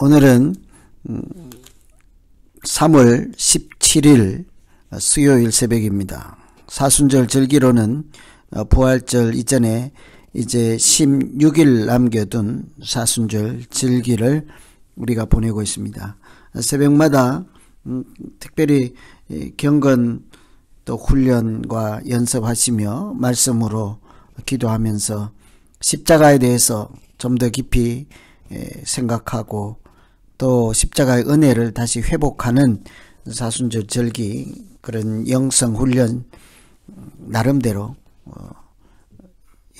오늘은 3월 17일 수요일 새벽입니다. 사순절 절기로는 부활절 이전에 이제 16일 남겨둔 사순절 절기를 우리가 보내고 있습니다. 새벽마다 특별히 경건 또 훈련과 연습하시며 말씀으로 기도하면서 십자가에 대해서 좀 더 깊이 생각하고 또 십자가의 은혜를 다시 회복하는 사순절 절기, 그런 영성 훈련 나름대로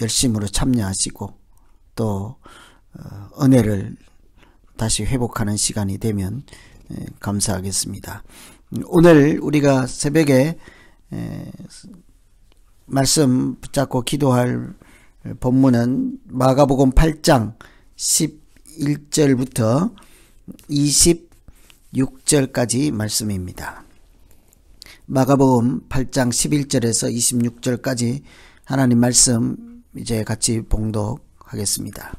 열심으로 참여하시고 또 은혜를 다시 회복하는 시간이 되면 감사하겠습니다. 오늘 우리가 새벽에 말씀 붙잡고 기도할 본문은 마가복음 8장 11절부터 26절까지 말씀입니다. 마가복음 8장 11절에서 26절까지 하나님 말씀 이제 같이 봉독하겠습니다.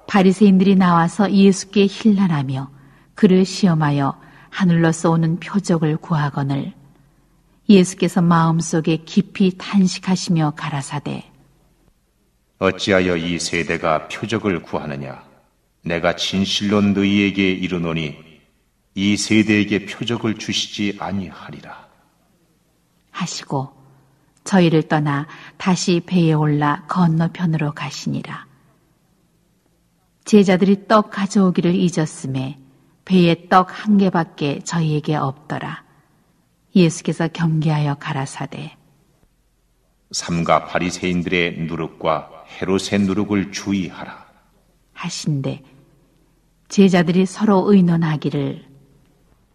바리새인들이 나와서 예수께 힐난하며 그를 시험하여 하늘로서 오는 표적을 구하거늘 예수께서 마음속에 깊이 탄식하시며 가라사대 어찌하여 이 세대가 표적을 구하느냐? 내가 진실로 너희에게 이르노니 이 세대에게 표적을 주시지 아니하리라 하시고 저희를 떠나 다시 배에 올라 건너편으로 가시니라. 제자들이 떡 가져오기를 잊었음에 배에 떡 한 개밖에 저희에게 없더라. 예수께서 경계하여 가라사대 삼가 바리새인들의 누룩과 헤롯의 누룩을 주의하라 하신대 제자들이 서로 의논하기를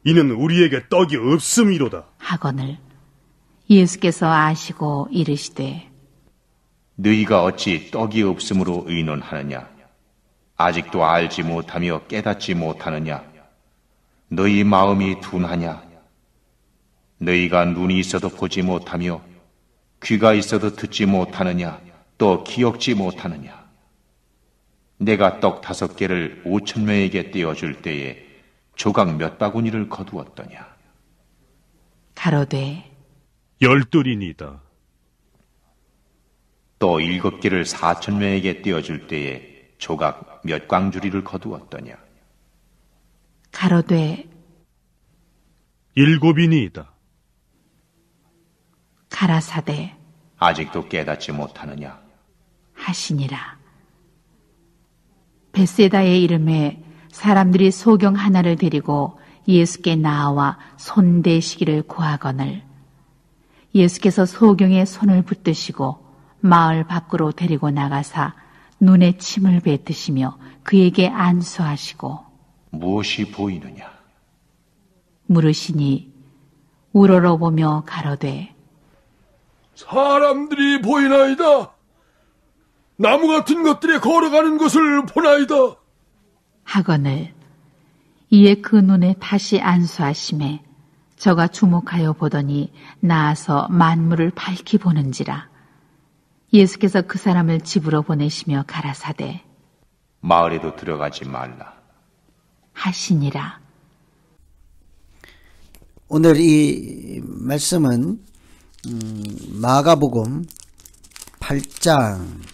이는 우리에게 떡이 없음이로다 하거늘 예수께서 아시고 이르시되 너희가 어찌 떡이 없음으로 의논하느냐? 아직도 알지 못하며 깨닫지 못하느냐? 너희 마음이 둔하냐? 너희가 눈이 있어도 보지 못하며 귀가 있어도 듣지 못하느냐? 또 기억지 못하느냐? 내가 떡 5개를 5,000명에게 떼어줄 때에 조각 몇 바구니를 거두었더냐? 가로되 12이니이다. 또 7개를 4,000명에게 떼어줄 때에 조각 몇 광주리를 거두었더냐? 가로되 7이니이다. 가라사대 아직도 깨닫지 못하느냐? 하시니라. 벳세다의 이름에 사람들이 소경 하나를 데리고 예수께 나와 손대시기를 구하거늘 예수께서 소경의 손을 붙드시고 마을 밖으로 데리고 나가사 눈에 침을 뱉으시며 그에게 안수하시고 무엇이 보이느냐? 물으시니 우러러보며 가로되 사람들이 보이나이다. 나무 같은 것들이 걸어가는 것을 보나이다. 하거늘 이에 그 눈에 다시 안수하심에 저가 주목하여 보더니 나아서 만물을 밝히 보는지라. 예수께서 그 사람을 집으로 보내시며 가라사대 마을에도 들어가지 말라 하시니라. 오늘 이 말씀은 마가복음 8장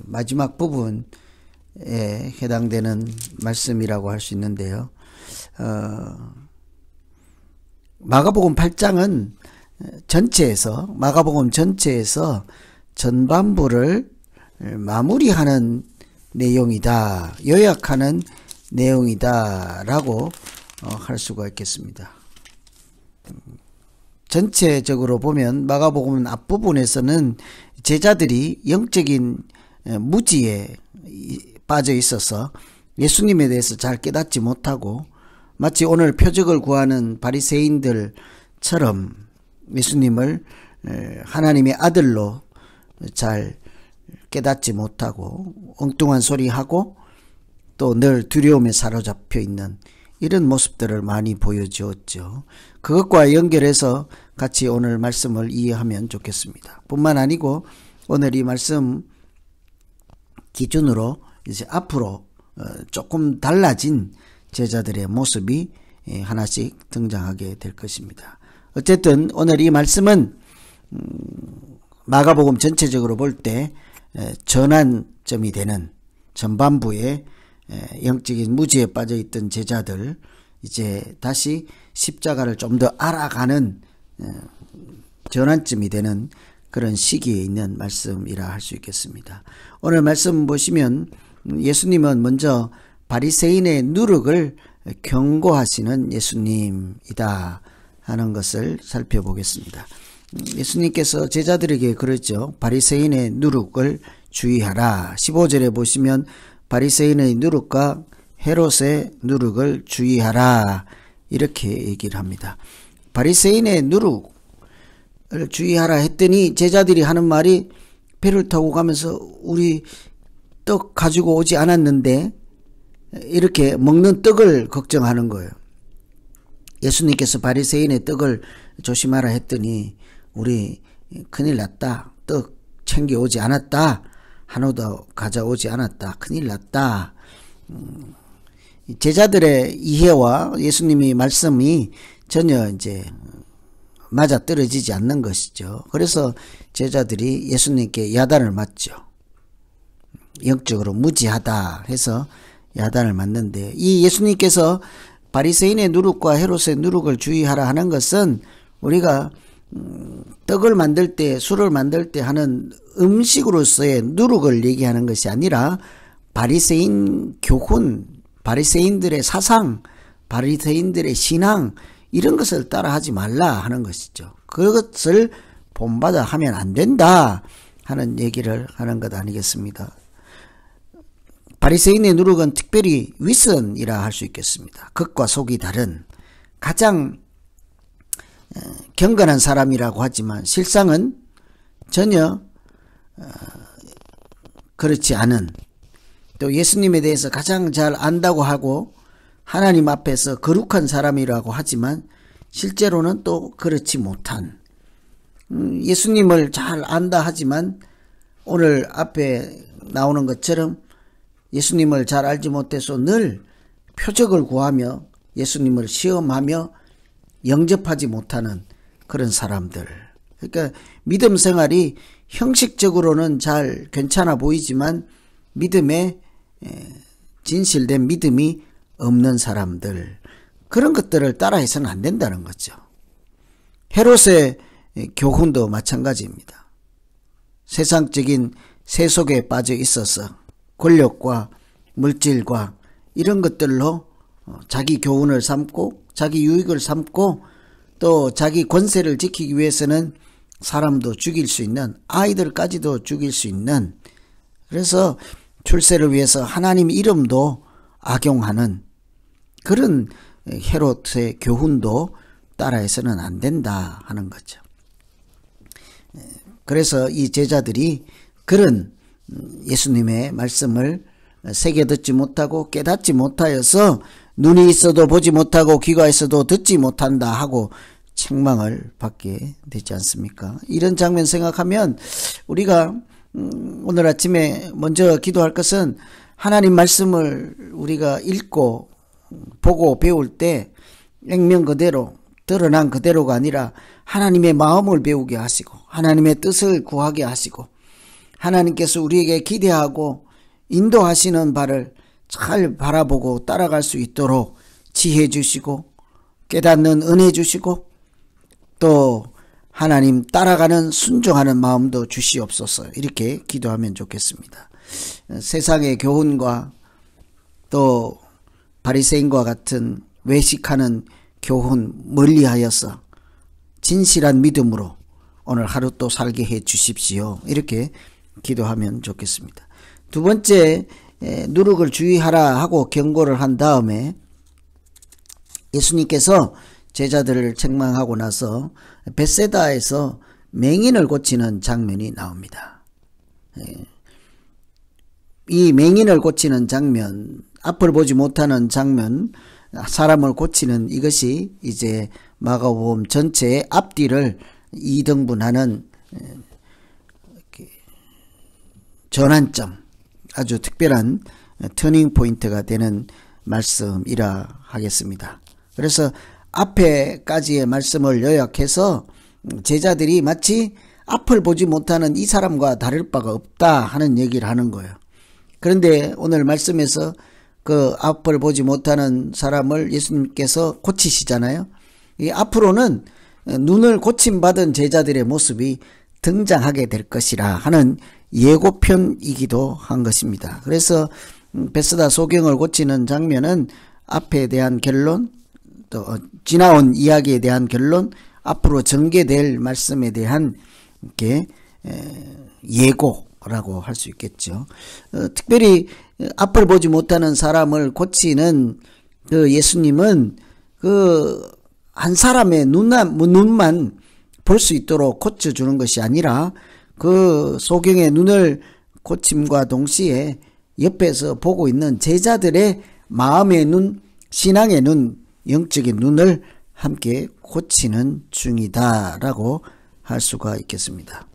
마지막 부분에 해당되는 말씀이라고 할 수 있는데요. 마가복음 8장은 마가복음 전체에서 전반부를 마무리하는 내용이다, 요약하는 내용이다라고 할 수가 있겠습니다. 전체적으로 보면 마가복음 앞부분에서는 제자들이 영적인 무지에 빠져 있어서 예수님에 대해서 잘 깨닫지 못하고 마치 오늘 표적을 구하는 바리새인들처럼 예수님을 하나님의 아들로 잘 깨닫지 못하고 엉뚱한 소리하고 또 늘 두려움에 사로잡혀 있는 이런 모습들을 많이 보여주었죠. 그것과 연결해서 같이 오늘 말씀을 이해하면 좋겠습니다. 뿐만 아니고 오늘 이 말씀 기준으로 이제 앞으로 조금 달라진 제자들의 모습이 하나씩 등장하게 될 것입니다. 어쨌든 오늘 이 말씀은 마가복음 전체적으로 볼 때 전환점이 되는, 전반부에 영적인 무지에 빠져있던 제자들 이제 다시 십자가를 좀 더 알아가는 전환점이 되는 그런 시기에 있는 말씀이라 할 수 있겠습니다. 오늘 말씀 보시면 예수님은 먼저 바리새인의 누룩을 경고하시는 예수님이다 하는 것을 살펴보겠습니다. 예수님께서 제자들에게 그랬죠. 바리새인의 누룩을 주의하라. 15절에 보시면 바리새인의 누룩과 헤롯의 누룩을 주의하라 이렇게 얘기를 합니다. 바리새인의 누룩을 주의하라 했더니 제자들이 하는 말이 배를 타고 가면서 우리 떡 가지고 오지 않았는데 이렇게 먹는 떡을 걱정하는 거예요. 예수님께서 바리새인의 떡을 조심하라 했더니 우리 큰일 났다. 떡 챙겨오지 않았다. 한우도 가져오지 않았다. 큰일 났다. 제자들의 이해와 예수님의 말씀이 전혀 이제 맞아떨어지지 않는 것이죠. 그래서 제자들이 예수님께 야단을 맞죠. 영적으로 무지하다 해서 야단을 맞는데, 이 예수님께서 바리새인의 누룩과 헤롯의 누룩을 주의하라 하는 것은 우리가 떡을 만들 때, 술을 만들 때 하는 음식으로서의 누룩을 얘기하는 것이 아니라 바리새인 교훈, 바리새인들의 사상, 바리새인들의 신앙 이런 것을 따라하지 말라 하는 것이죠. 그것을 본받아 하면 안 된다 하는 얘기를 하는 것 아니겠습니까? 바리새인의 누룩은 특별히 윗선이라 할 수 있겠습니다. 겉과 속이 다른 가장 경건한 사람이라고 하지만 실상은 전혀 그렇지 않은, 또 예수님에 대해서 가장 잘 안다고 하고 하나님 앞에서 거룩한 사람이라고 하지만 실제로는 또 그렇지 못한, 예수님을 잘 안다 하지만 오늘 앞에 나오는 것처럼 예수님을 잘 알지 못해서 늘 표적을 구하며 예수님을 시험하며 영접하지 못하는 그런 사람들. 그러니까 믿음 생활이 형식적으로는 잘 괜찮아 보이지만 믿음에 진실된 믿음이 없는 사람들, 그런 것들을 따라해서는 안 된다는 거죠. 헤롯의 교훈도 마찬가지입니다. 세상적인 세속에 빠져 있어서 권력과 물질과 이런 것들로 자기 교훈을 삼고 자기 유익을 삼고 또 자기 권세를 지키기 위해서는 사람도 죽일 수 있는, 아이들까지도 죽일 수 있는, 그래서 출세를 위해서 하나님 이름도 악용하는 그런 헤롯의 교훈도 따라해서는 안 된다 하는 거죠. 그래서 이 제자들이 그런 예수님의 말씀을 새겨 듣지 못하고 깨닫지 못하여서 눈이 있어도 보지 못하고 귀가 있어도 듣지 못한다 하고 책망을 받게 되지 않습니까? 이런 장면 생각하면 우리가 오늘 아침에 먼저 기도할 것은 하나님 말씀을 우리가 읽고 보고 배울 때 액면 그대로 드러난 그대로가 아니라 하나님의 마음을 배우게 하시고 하나님의 뜻을 구하게 하시고 하나님께서 우리에게 기대하고 인도하시는 바를 잘 바라보고 따라갈 수 있도록 지혜 주시고 깨닫는 은혜 주시고 또 하나님 따라가는 순종하는 마음도 주시옵소서, 이렇게 기도하면 좋겠습니다. 세상의 교훈과 또 바리새인과 같은 외식하는 교훈 멀리하여서 진실한 믿음으로 오늘 하루 또 살게 해 주십시오, 이렇게 기도하면 좋겠습니다. 두 번째, 누룩을 주의하라 하고 경고를 한 다음에 예수님께서 제자들을 책망하고 나서 벳세다에서 맹인을 고치는 장면이 나옵니다. 이 맹인을 고치는 장면, 앞을 보지 못하는 장면, 사람을 고치는 이것이 이제 마가복음 전체의 앞뒤를 2등분하는 전환점, 아주 특별한 터닝 포인트가 되는 말씀이라 하겠습니다. 그래서 앞에까지의 말씀을 요약해서 제자들이 마치 앞을 보지 못하는 이 사람과 다를 바가 없다 하는 얘기를 하는 거예요. 그런데 오늘 말씀에서 그 앞을 보지 못하는 사람을 예수님께서 고치시잖아요. 이 앞으로는 눈을 고침받은 제자들의 모습이 등장하게 될 것이라 하는 예고편이기도 한 것입니다. 그래서 베스다 소경을 고치는 장면은 앞에 대한 결론, 또 지나온 이야기에 대한 결론, 앞으로 전개될 말씀에 대한 이렇게 예고라고 할 수 있겠죠. 특별히 앞을 보지 못하는 사람을 고치는 그 예수님은 그 한 사람의 눈만 볼 수 있도록 고쳐주는 것이 아니라 그 소경의 눈을 고침과 동시에 옆에서 보고 있는 제자들의 마음의 눈, 신앙의 눈, 영적인 눈을 함께 고치는 중이다라고 할 수가 있겠습니다.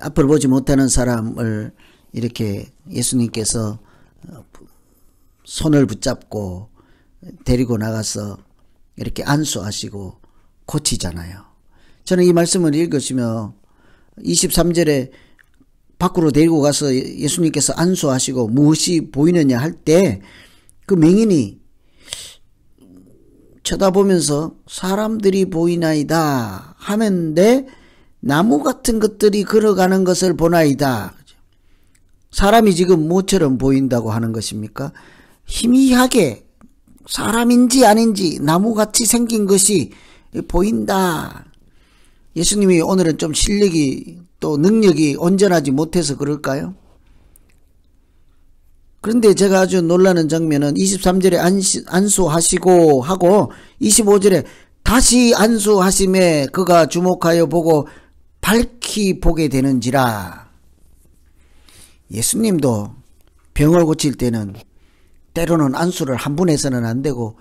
앞을 보지 못하는 사람을 이렇게 예수님께서 손을 붙잡고 데리고 나가서 이렇게 안수하시고 고치잖아요. 저는 이 말씀을 읽으시며 23절에 밖으로 데리고 가서 예수님께서 안수하시고 무엇이 보이느냐 할 때 그 맹인이 쳐다보면서 사람들이 보이나이다 하면데 나무 같은 것들이 걸어가는 것을 보나이다. 사람이 지금 뭐처럼 보인다고 하는 것입니까? 희미하게 사람인지 아닌지 나무같이 생긴 것이 보인다. 예수님이 오늘은 좀 실력이 또 능력이 온전하지 못해서 그럴까요? 그런데 제가 아주 놀라는 장면은 23절에 안수하시고 하고 25절에 다시 안수하심에 그가 주목하여 보고 밝히 보게 되는지라. 예수님도 병을 고칠 때는 때로는 안수를 한 번 해서는 안 되고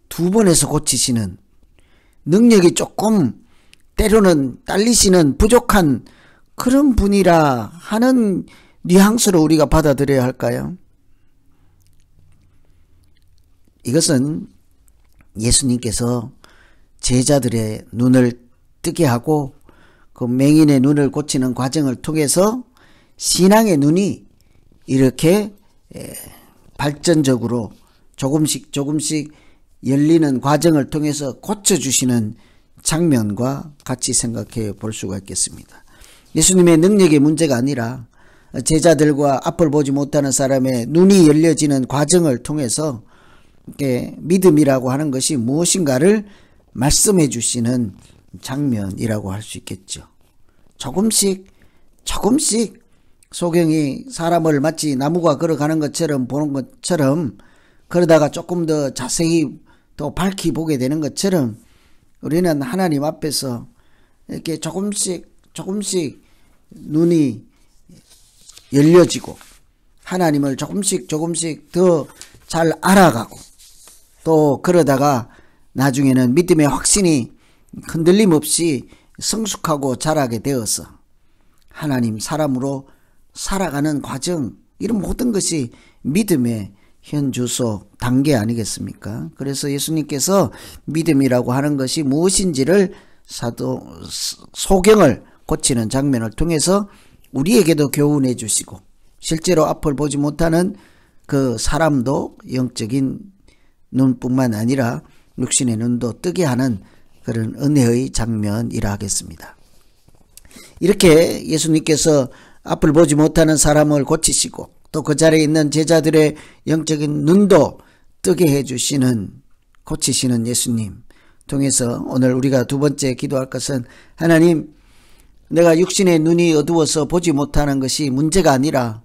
두 번 해서 고치시는, 능력이 조금 때로는 딸리시는 부족한 그런 분이라 하는 뉘앙스로 우리가 받아들여야 할까요? 이것은 예수님께서 제자들의 눈을 뜨게 하고 그 맹인의 눈을 고치는 과정을 통해서 신앙의 눈이 이렇게 발전적으로 조금씩 열리는 과정을 통해서 고쳐주시는 장면과 같이 생각해 볼 수가 있겠습니다. 예수님의 능력의 문제가 아니라 제자들과 앞을 보지 못하는 사람의 눈이 열려지는 과정을 통해서 믿음이라고 하는 것이 무엇인가를 말씀해 주시는 장면이라고 할 수 있겠죠. 조금씩 소경이 사람을 마치 나무가 걸어가는 것처럼 보는 것처럼, 그러다가 조금 더 자세히 더 밝히 보게 되는 것처럼 우리는 하나님 앞에서 이렇게 조금씩 눈이 열려지고 하나님을 조금씩 더 잘 알아가고 또 그러다가 나중에는 믿음의 확신이 흔들림 없이 성숙하고 자라게 되어서 하나님 사람으로 살아가는 과정, 이런 모든 것이 믿음의 현주소 단계 아니겠습니까? 그래서 예수님께서 믿음이라고 하는 것이 무엇인지를 소경을 고치는 장면을 통해서 우리에게도 교훈해 주시고, 실제로 앞을 보지 못하는 그 사람도 영적인 눈뿐만 아니라 육신의 눈도 뜨게 하는 그런 은혜의 장면이라 하겠습니다. 이렇게 예수님께서 앞을 보지 못하는 사람을 고치시고 또 그 자리에 있는 제자들의 영적인 눈도 뜨게 해주시는, 고치시는 예수님 통해서 오늘 우리가 두 번째 기도할 것은, 하나님, 내가 육신의 눈이 어두워서 보지 못하는 것이 문제가 아니라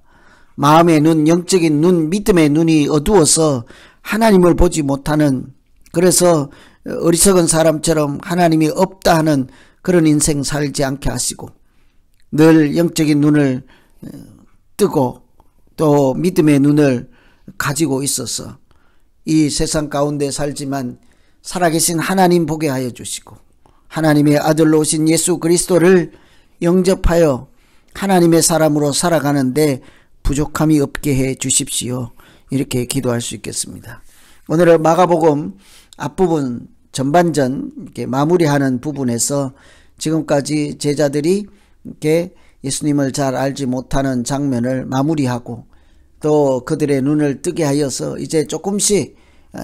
마음의 눈, 영적인 눈, 믿음의 눈이 어두워서 하나님을 보지 못하는, 그래서 어리석은 사람처럼 하나님이 없다 하는 그런 인생 살지 않게 하시고 늘 영적인 눈을 뜨고 또 믿음의 눈을 가지고 있어서 이 세상 가운데 살지만 살아계신 하나님 보게 하여 주시고 하나님의 아들로 오신 예수 그리스도를 영접하여 하나님의 사람으로 살아가는데 부족함이 없게 해 주십시오. 이렇게 기도할 수 있겠습니다. 오늘 마가복음 앞부분 전반전 이렇게 마무리하는 부분에서 지금까지 제자들이 이렇게 예수님을 잘 알지 못하는 장면을 마무리하고 또 그들의 눈을 뜨게 하여서 이제 조금씩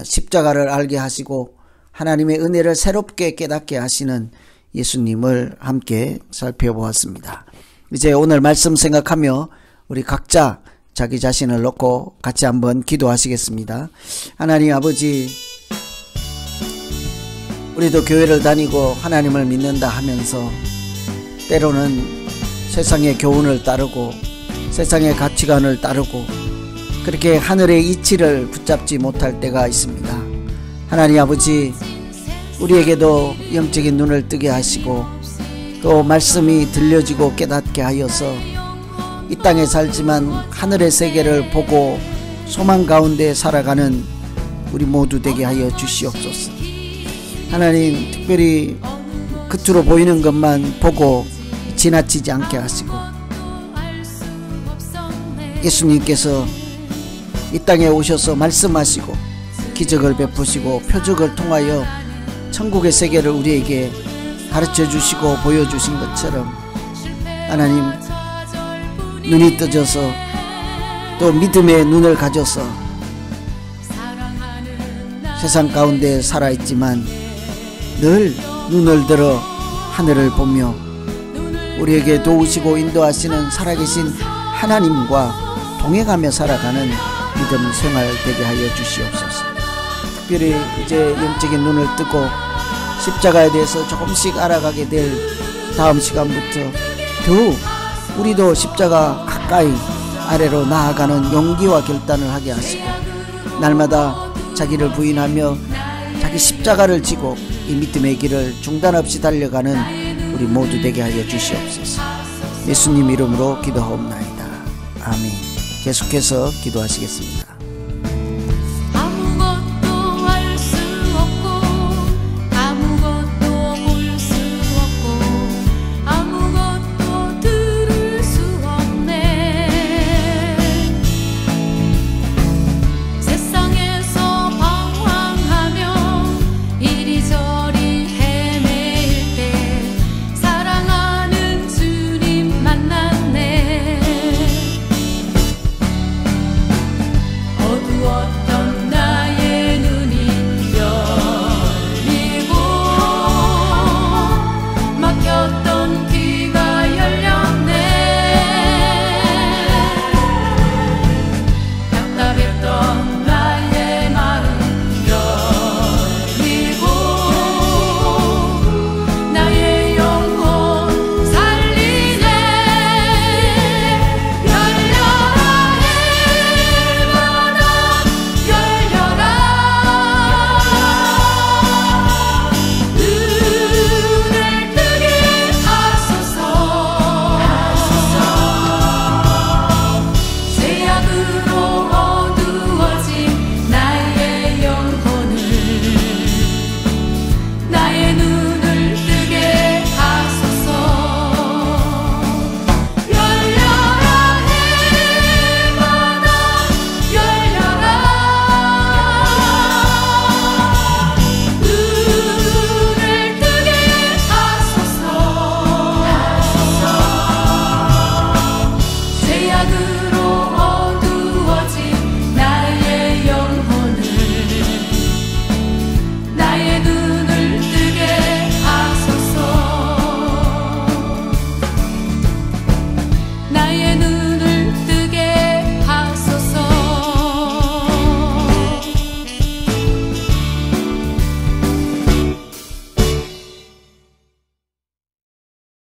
십자가를 알게 하시고 하나님의 은혜를 새롭게 깨닫게 하시는 예수님을 함께 살펴보았습니다. 이제 오늘 말씀 생각하며 우리 각자 자기 자신을 놓고 같이 한번 기도하시겠습니다. 하나님 아버지, 우리도 교회를 다니고 하나님을 믿는다 하면서 때로는 세상의 교훈을 따르고 세상의 가치관을 따르고 그렇게 하늘의 이치를 붙잡지 못할 때가 있습니다. 하나님 아버지, 우리에게도 영적인 눈을 뜨게 하시고 또 말씀이 들려지고 깨닫게 하여서 이 땅에 살지만 하늘의 세계를 보고 소망 가운데 살아가는 우리 모두 되게 하여 주시옵소서. 하나님, 특별히 겉으로 보이는 것만 보고 지나치지 않게 하시고 예수님께서 이 땅에 오셔서 말씀하시고 기적을 베푸시고 표적을 통하여 천국의 세계를 우리에게 가르쳐 주시고 보여주신 것처럼 하나님, 눈이 떠져서 또 믿음의 눈을 가져서 세상 가운데 살아있지만 늘 눈을 들어 하늘을 보며 우리에게 도우시고 인도하시는 살아계신 하나님과 동행하며 살아가는 믿음 생활 되게 하여 주시옵소서. 특별히 이제 영적인 눈을 뜨고 십자가에 대해서 조금씩 알아가게 될 다음 시간부터 더 우리도 십자가 가까이 아래로 나아가는 용기와 결단을 하게 하시고 날마다 자기를 부인하며 자기 십자가를 지고 이 믿음의 길을 중단 없이 달려가는 우리 모두 되게 하여 주시옵소서. 예수님 이름으로 기도하옵나이다. 아멘. 계속해서 기도하시겠습니다.